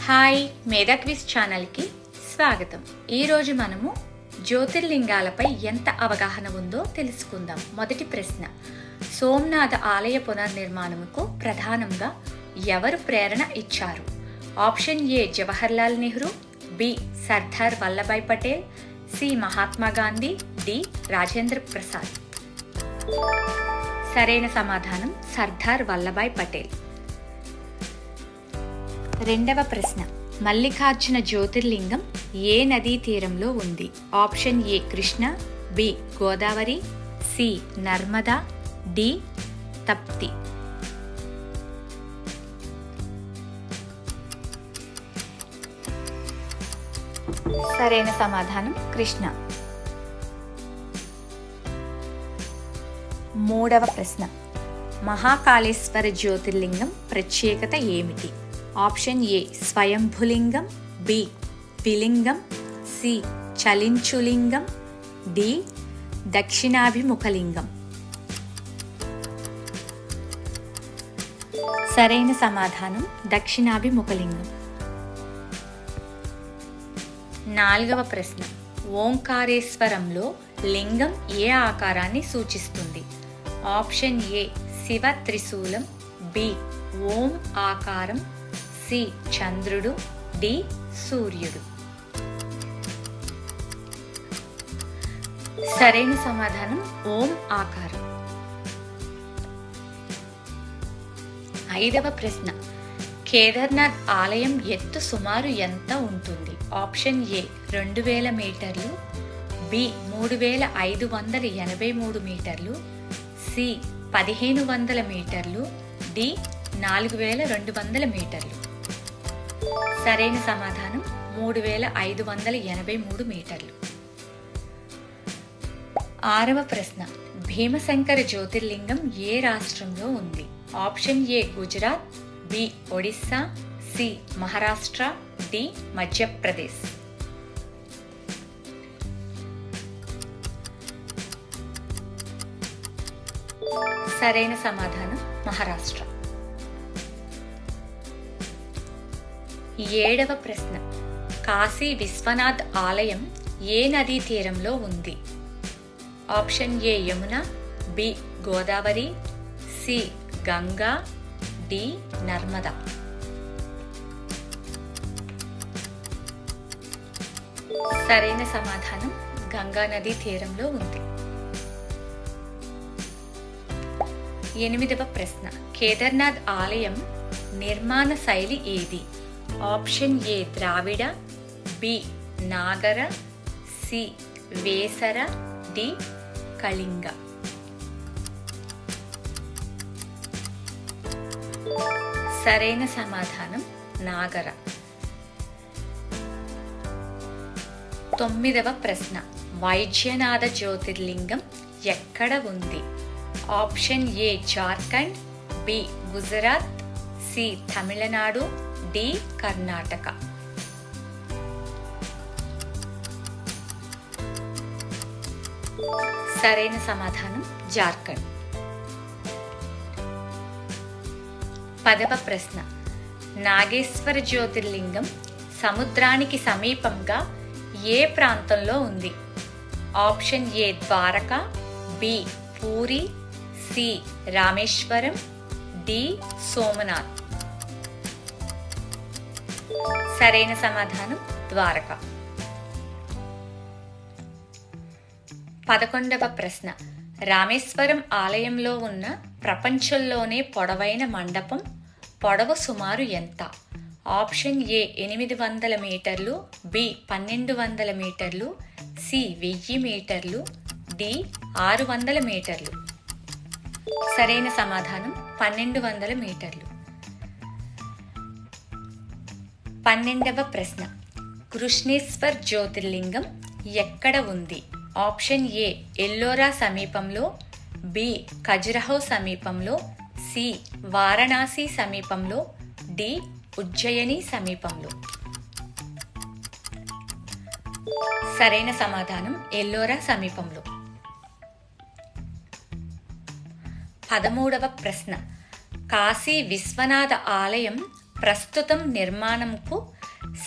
Hi మేధా quiz ఛానల్కి స్వాగతం. ఈరోజు మనము జ్యోతిర్లింగాలపై ఎంత అవగాహన ఉందో తెలుసుకుందాం. మొదటి ప్రశ్న, సోమనాథ ఆలయ పునర్నిర్మాణముకు ప్రధానంగా ఎవరు ప్రేరణ ఇచ్చారు? Option A Jawaharlal Nehru, B Sardar Vallabhbhai Patel, C Mahatma Gandhi, D Rajendra Prasad. సరైన సమాధానం సర్దార్ వల్లభాయ్ పటేల్. రెండవ ప్రశ్న, మల్లికార్జున జ్యోతిర్లింగం ఏ నదీ తీరంలో ఉంది? Option A Krishna, B Godavari, C Narmada, D Tapti. సరైన సమాధానం కృష్ణ. మూడవ ప్రశ్న, మహాకాళేశ్వర జ్యోతిర్లింగం ప్రత్యేకత ఏమిటి? ఆప్షన్ ఏ స్వయంభులింగం, బి ద్విలింగం, సి చలించులింగం, డి దక్షిణాభిముఖలింగం. సరైన సమాధానం దక్షిణాభిముఖలింగం. నాలుగవ ప్రశ్న, ఓంకారేశ్వరంలో లింగం ఏ ఆకారాన్ని సూచిస్తుంది? ఆప్షన్ ఏ శివ త్రిశూలం, బి ఓం ఆకారం, సి చంద్రుడు, డి సూర్యుడు. సరైన సమాధానం ఓం ఆకారం. ఐదవ ప్రశ్న, కేదార్నాథ్ ఆలయం ఎత్తు సుమారు ఎంత ఉంటుంది? ఆప్షన్ ఏ 2000 మీటర్లు, బి 3583 మీటర్లు, సి 1500 మీటర్లు, డి 4200 మీటర్లు. సరైన సమాధానం 3583 మీటర్లు. ఆరవ ప్రశ్న, భీమశంకర జ్యోతిర్లింగం ఏ రాష్ట్రంలో ఉంది? Option A Gujarat, B Odisha, C Maharashtra, D Madhya Pradesh. సరైన సమాధానం మహారాష్ట్ర. ఏడవ ప్రశ్న, కాశీ విశ్వనాథ్ ఆలయం ఏ నదీ తీరంలో ఉంది? Option A Yamuna, B Godavari, C Ganga, D Narmada. సరైన సమాధానం గంగా నదీ తీరంలో ఉంది. ఎనిమిదవ ప్రశ్న, కేదార్నాథ్ ఆలయం నిర్మాణ శైలి ఏది? Option A Dravida, B Nagara, C Vesara, D Kalinga. సరైన సమాధానం నాగర. తొమ్మిదవ ప్రశ్న, వైద్యనాథ జ్యోతిర్లింగం ఎక్కడ ఉంది? Option A Jharkhand, B Gujarat, C Tamil Nadu, D Karnataka. సరైన సమాధానం జార్ఖండ్. పదవ ప్రశ్న, నాగేశ్వర జ్యోతిర్లింగం సముద్రానికి సమీపంగా ఏ ప్రాంతంలో ఉంది? Option A Dwarka, B Puri, C Rameswaram, D Somnath. సరైన సమాధానం ద్వారక. 11వ ప్రశ్న, రామేశ్వరం ఆలయంలో ఉన్న ప్రపంచంలోనే పొడవైన మండపం పొడవు సుమారు ఎంత? ఆప్షన్ ఏ 800 మీటర్లు, బి 1200 మీటర్లు, సి 1000 మీటర్లు, డి 600 మీటర్లు. సరైన సమాధానం 1200 మీటర్లు. 12వ ప్రశ్న, కృష్ణేశ్వర్ జ్యోతిర్లింగం ఎక్కడ ఉంది? ఆప్షన్ ఏ ఎల్లోరా సమీపంలో, బి ఖజురహో సమీపంలో, సి వారణాసి సమీపంలో, డి ఉజ్జయిని సమీపంలో. సరైన సమాధానం ఎల్లోరా సమీపంలో. 13వ ప్రశ్న, కాశీ విశ్వనాథ ఆలయం ప్రస్తుతం నిర్మాణంకు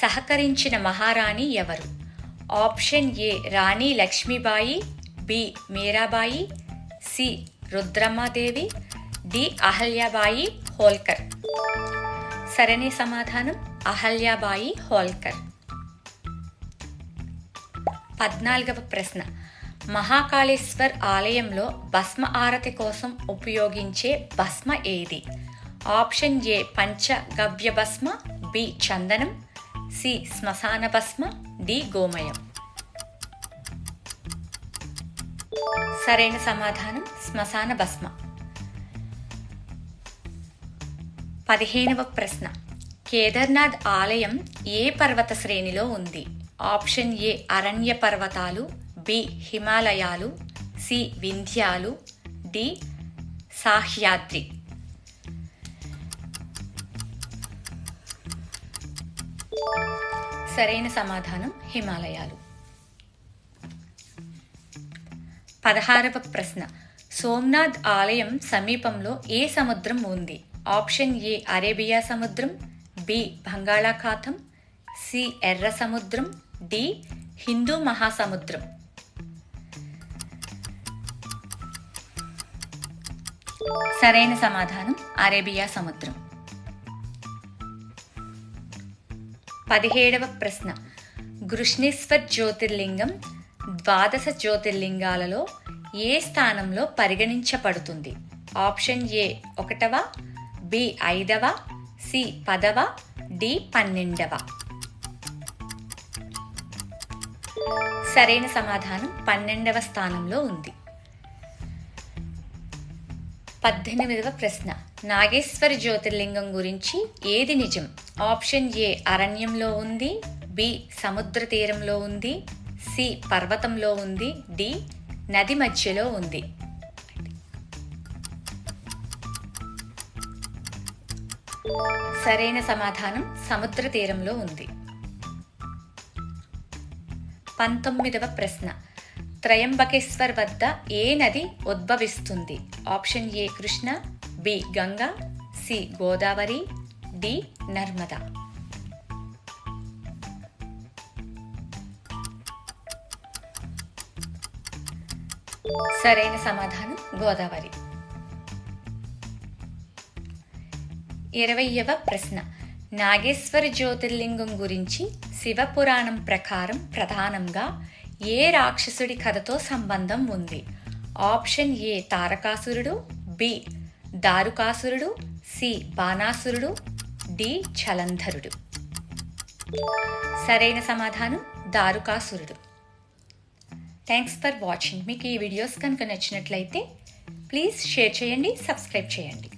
సహకరించిన మహారాణి ఎవరు? Option A Rani Lakshmibai, B Mirabai, C Rudramadevi, D Ahilyabai Holkar. సరైన సమాధానం అహల్యాబాయి హోల్కర్. 14వ ప్రశ్న. మహాకాళేశ్వర్ ఆలయంలో భస్మ ఆరతి కోసం ఉపయోగించే భస్మ ఏది? ఆప్షన్ ఏ పంచగవ్య భస్మ, బి చందనం, సి శ్మశాన భస్మ, డి గోమయం. సరైన సమాధానం శ్మశాన భస్మ. 15వ ప్రశ్న. కేదార్నాథ్ ఆలయం ఏ పర్వత శ్రేణిలో ఉంది? ఆప్షన్ ఏ అరణ్య పర్వతాలు, బి హిమాలయాలు, సి వింధ్యాలు, డి సాహ్యాద్రి. సరైన సమాధానం హిమాలయాలు. 16వ ప్రశ్న. సోమనాథ్ ఆలయం సమీపంలో ఏ సముద్రం ఉంది? ఆప్షన్ ఏ అరేబియా సముద్రం, బి బంగాళాఖాతం, సి ఎర్ర సముద్రం, డి హిందూ మహాసముద్రం. సరైన సమాధానం అరేబియా సముద్రం. 17వ ప్రశ్న. గృష్ణేశ్వర్ జ్యోతిర్లింగం ద్వాదశ జ్యోతిర్లింగాలలో ఏ స్థానంలో పరిగణించబడుతుంది? ఆప్షన్ ఏ 1వ, బి 5వ, సి 10వ, డి 12వ. సరైన సమాధానం 12వ స్థానంలో ఉంది. 18వ ప్రశ్న. నాగేశ్వర జ్యోతిర్లింగం గురించి ఏది నిజం? ఆప్షన్ ఏ అరణ్యంలో ఉంది, బి సముద్ర తీరంలో ఉంది, సి పర్వతంలో ఉంది, డి నది మధ్యలో ఉంది. సరైన సమాధానం సముద్ర తీరంలో ఉంది. 19వ ప్రశ్న. త్రయంబకేశ్వర్ వద్ద ఏ నది ఉద్భవిస్తుంది? Option A Krishna, B Ganga, C Godavari, D Narmada. సరైన సమాధానం గోదావరి. 20వ ప్రశ్న. నాగేశ్వర జ్యోతిర్లింగం గురించి శివపురాణం ప్రకారం ప్రధానంగా ఏ రాక్షసుడి కథతో సంబంధం ఉంది? ఆప్షన్ ఏ తారకాసురుడు, బి దారుకాసురుడు, సి బాణాసురుడు, డి జలంధరుడు. సరైన సమాధానం దారుకాసురుడు. Thanks for watching. మీకు ఈ వీడియోస్ కనుక నచ్చినట్లయితే ప్లీజ్ షేర్ చేయండి, సబ్స్క్రైబ్ చేయండి.